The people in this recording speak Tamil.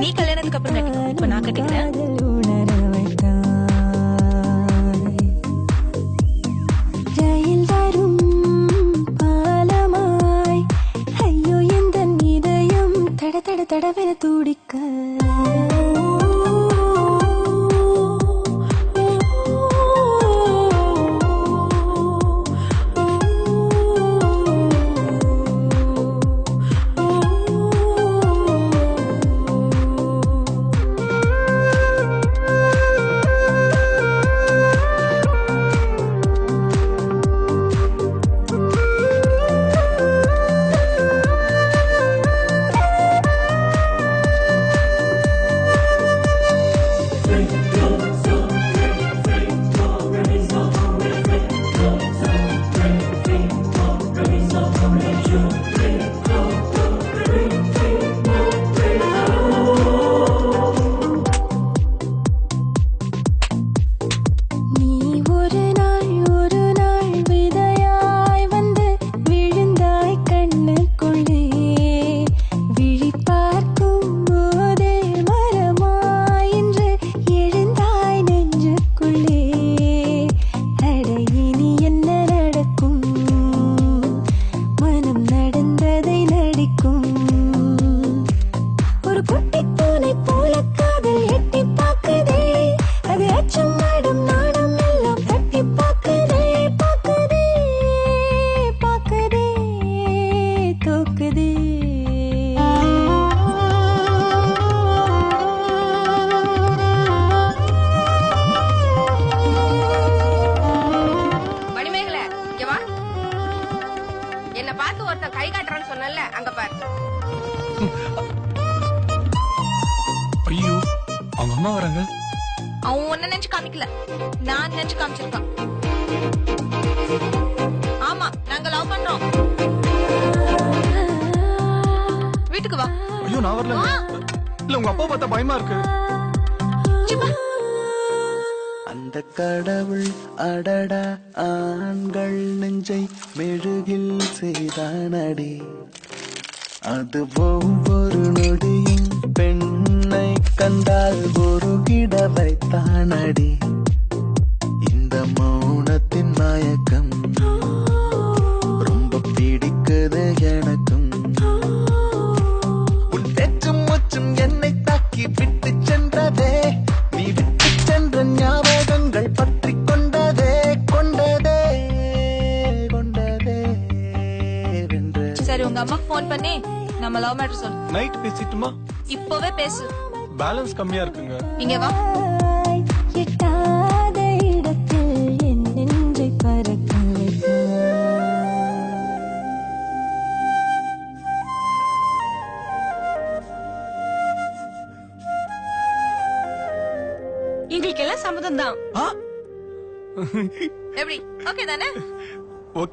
நீ கல்யாணத்துக்கு அப்புறம் கட்டிக்கோ, இப்ப நான் கட்டிக்கிறேன். தடவென துடிக்க என்ன பார்த்து ஒருத்தன் கை காட்டுறான்னு சொன்னல, அங்க பாரு. ஐயோ, அவங்க அம்மா வராங்க. அவன் ஒன்ன நினைச்சு காமிக்கல, நான் நினைச்சு காமிச்சிருக்கான். ஆமா, நாங்க லவ் பண்றோம். வீட்டுக்கு வா. ஐயோ, நான் வரல. இல்ல, உங்க அப்பா பார்த்தா பயமா இருக்கு. அந்த கடவுள் அடடா ஆண்கள் நெஞ்சை மெழுகில் செய்தானடி, அது ஒவ்வொரு நொடியும் பெண்ணை கண்டால் ஒரு கிட வைத்தானடி. இந்த மௌனத்தின் மயக்கம் ரொம்ப பிடிக்குது எனக்கும். உன் பேச்சும் மூச்சும் என்னை தாக்கி விட்டு சென்றதே, நீ விட்டு சென்ற ஞாபகங்கள் பற்றி கொண்டதே கொண்டதே கொண்டதே. சரி, உங்க அம்மா போன் பண்ணி நம்ம லவ் மேட்டர் சொல்லு. நைட் பேசிட்டுமா? இப்பவே பேசு. பேலன்ஸ் கம்மியா இருக்குங்க. இங்க வா. எட்டாத இடத்தில் என் நெஞ்சை பறக்க வைக்க. எங்களுக்கு எல்லாம் சம்மதம் தான். ஆ? எப்படி? ஓகே தானே? ஓகே.